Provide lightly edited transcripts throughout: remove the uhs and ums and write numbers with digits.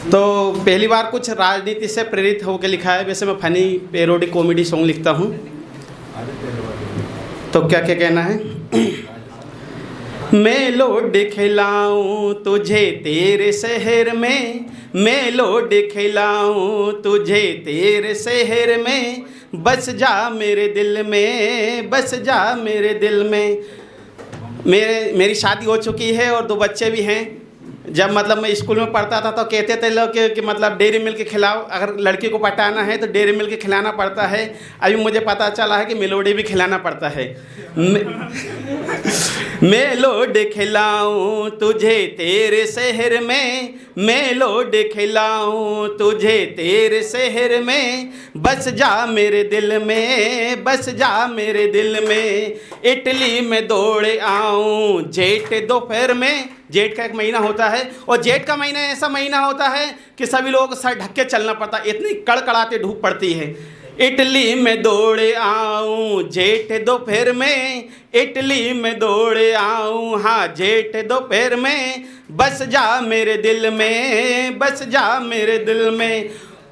तो पहली बार कुछ राजनीति से प्रेरित होकर लिखा है। वैसे मैं फनी पैरोडी कॉमेडी सॉन्ग लिखता हूँ। तो क्या क्या कहना है। मैं लौट खिलाऊं तुझे तेरे शहर में, मैं लौट खिलाऊं तुझे तेरे शहर में, बस जा मेरे दिल में, बस जा मेरे दिल में। मेरी शादी हो चुकी है और 2 बच्चे भी हैं। जब मतलब मैं स्कूल में पढ़ता था तो कहते थे लोग कि मतलब डेयरी मिल्क खिलाओ, अगर लड़की को पटाना है तो डेयरी मिल्क खिलाना पड़ता है। अभी मुझे पता चला है कि मेलोडी भी खिलाना पड़ता है। मेलोडी खिलाऊं तुझे तेरे शहर में, मेलोडी खिलाऊं तुझे तेरे शहर में, बस जा मेरे दिल में, बस जा मेरे दिल में। इटली में दौड़े आऊं जेठ दोपहर में। जेठ का एक महीना होता है और जेठ का महीना ऐसा महीना होता है कि सभी लोग सर ढक के चलना पड़ता है, इतनी कड़कड़ाती धूप पड़ती है। इटली में दौड़े आऊं जेठ दोपहर में, इटली में दौड़े आऊं हाँ जेठ दोपहर में, बस जा मेरे दिल में, बस जा मेरे दिल में।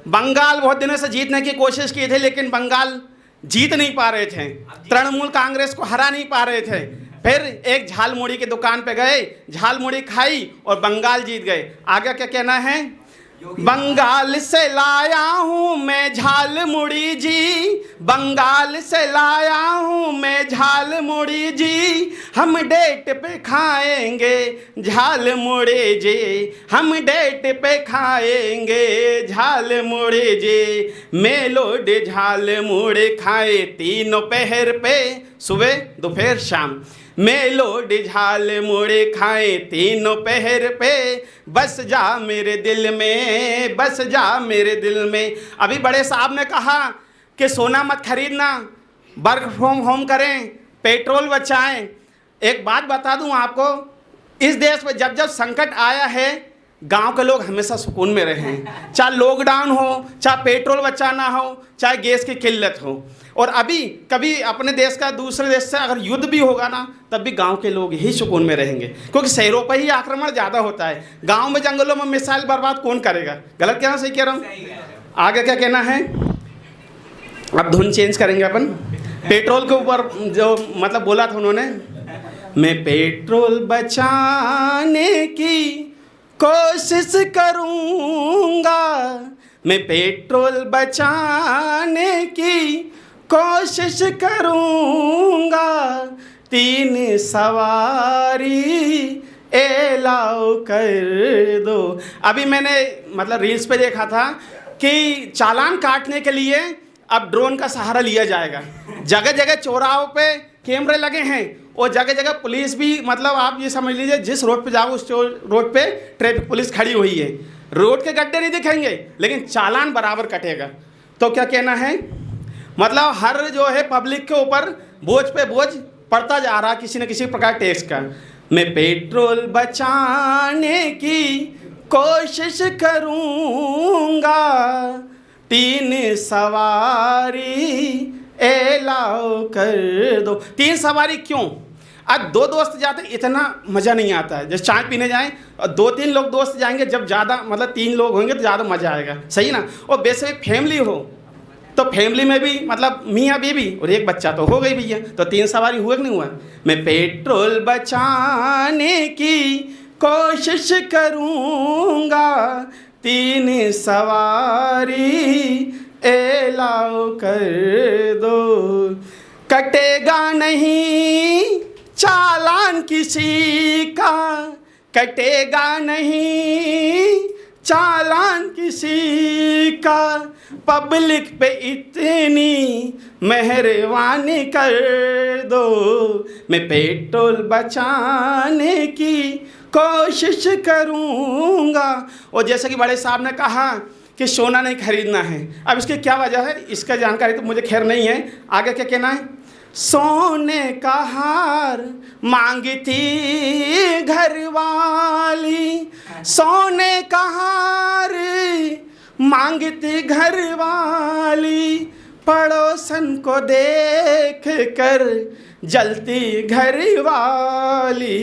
बंगाल बहुत दिनों से जीतने की कोशिश की थी लेकिन बंगाल जीत नहीं पा रहे थे, तृणमूल कांग्रेस को हरा नहीं पा रहे थे। फिर एक झालमुड़ी की दुकान पे गए, झालमुड़ी खाई और बंगाल जीत गए। आगे क्या कहना है। बंगाल से लाया हूँ मैं झालमुड़ी जी, बंगाल से लाया हूँ मैं झालमुड़ी जी, हम डेट पे खाएंगे झालमुड़ी जी, हम डेट पे खाएंगे झालमुड़ी जी। मेलोडी झालमुड़ी खाए तीनों पहर पे, सुबह दोपहर शाम। मेलोडी झालमुड़ी खाए तीनों पहर पे, बस जा मेरे दिल में, बस जा मेरे दिल में। अभी बड़े साहब ने कहा कि सोना मत खरीदना, वर्क फ्रॉम होम करें, पेट्रोल बचाएं। एक बात बता दूं आपको, इस देश में जब जब संकट आया है गांव के लोग हमेशा सुकून में रहे हैं। चाहे लॉकडाउन हो, चाहे पेट्रोल बचाना हो, चाहे गैस की किल्लत हो। और अभी कभी अपने देश का दूसरे देश से अगर युद्ध भी होगा ना तब भी गांव के लोग ही सुकून में रहेंगे, क्योंकि शहरों पर ही आक्रमण ज़्यादा होता है। गांव में जंगलों में मिसाइल बर्बाद कौन करेगा। गलत कहना सही कह रहा हूँ। आगे क्या कहना है। अब धुन चेंज करेंगे अपन। पेट्रोल के ऊपर जो मतलब बोला था उन्होंने, मैं पेट्रोल बचाने की कोशिश करूँगा, मैं पेट्रोल बचाने की कोशिश करूँगा, 3 सवारी एलाउ कर दो। अभी मैंने मतलब रील्स पे देखा था कि चालान काटने के लिए अब ड्रोन का सहारा लिया जाएगा। जगह जगह चौराहों पे कैमरे लगे हैं और जगह जगह पुलिस भी, मतलब आप ये समझ लीजिए जिस रोड पे जाओ उस रोड पे ट्रैफिक पुलिस खड़ी हुई है। रोड के गड्ढे नहीं दिखेंगे लेकिन चालान बराबर कटेगा। तो क्या कहना है, मतलब हर जो है पब्लिक के ऊपर बोझ पे बोझ पड़ता जा रहा किसी न किसी प्रकार टैक्स का। मैं पेट्रोल बचाने की कोशिश करूँगा, 3 सवारी एलाउ कर दो। 3 सवारी क्यों। अब 2 दोस्त जाते इतना मज़ा नहीं आता है। जैसे चाय पीने जाएं और 2-3 लोग दोस्त जाएंगे, जब ज़्यादा मतलब 3 लोग होंगे तो ज़्यादा मज़ा आएगा, सही ना। और वैसे फैमिली हो तो फैमिली में भी मतलब मियाँ बीवी और एक बच्चा तो हो गई भैया, तो 3 सवारी हुआ कि नहीं हुआ। मैं पेट्रोल बचाने की कोशिश करूँगा, 3 सवारी एलाउ कर दो। कटेगा नहीं चालान किसी का, कटेगा नहीं चालान किसी का, पब्लिक पे इतनी मेहरबानी कर दो। मैं पेट्रोल बचाने की कोशिश करूँगा। और जैसे कि बड़े साहब ने कहा कि सोना नहीं खरीदना है। अब इसकी क्या वजह है, इसका जानकारी तो मुझे खैर नहीं है। आगे क्या कहना है। सोने का हार मांगी थी घरवाली, सोने का हार मांगी थी घरवाली, पड़ोसन को देख कर जलती घरवाली।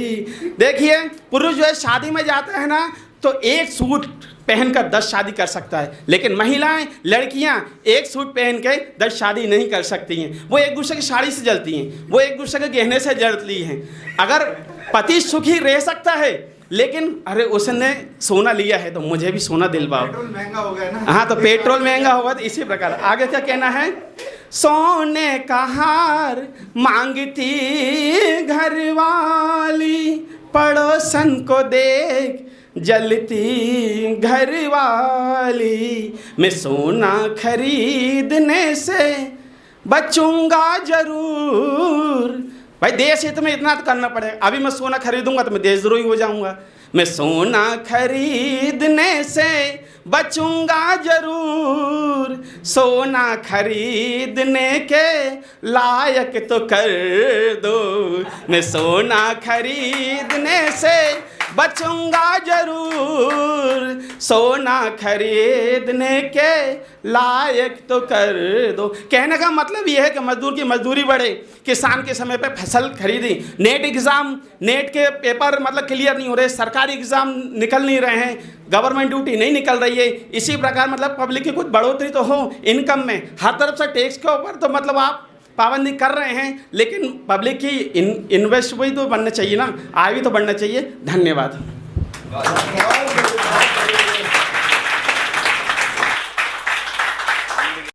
देखिए पुरुष जो है शादी में जाता है ना तो एक सूट पहनकर 10 शादी कर सकता है, लेकिन महिलाएं, लड़कियां एक सूट पहन के 10 शादी नहीं कर सकती हैं। वो एक दूसरे की साड़ी से जलती हैं, वो एक दूसरे के गहने से जलती हैं। अगर पति सुखी रह सकता है, लेकिन अरे उसने सोना लिया है तो मुझे भी सोना दिलवाओ। पेट्रोल महंगा हो गया ना। हाँ, तो पेट्रोल महंगा होगा। तो इसी प्रकार आगे क्या कहना है, सोने का हार मांगती घरवाली, पड़ोसन को देख जलती घरवाली, मैं सोना खरीदने से बचूंगा जरूर। भाई देश हित में इतना तो करना पड़ेगा। अभी मैं सोना खरीदूंगा तो मैं देशद्रोही हो जाऊंगा। मैं सोना खरीदने से बचूंगा जरूर, सोना खरीदने के लायक तो कर दो। मैं सोना खरीदने से बचूंगा जरूर, सोना खरीदने के लायक तो कर दो। कहने का मतलब यह है कि मजदूर की मजदूरी बढ़े, किसान के समय पे फसल खरीदी, नेट के पेपर मतलब क्लियर नहीं हो रहे, सरकारी एग्ज़ाम निकल नहीं रहे हैं, गवर्नमेंट ड्यूटी नहीं निकल रही है। इसी प्रकार मतलब पब्लिक की कुछ बढ़ोतरी तो हो इनकम में, हर तरफ से टैक्स के ऊपर तो मतलब आप पाबंदी कर रहे हैं, लेकिन पब्लिक की इन्वेस्ट भी तो बनना चाहिए ना, आय भी तो बढ़ना चाहिए। धन्यवाद।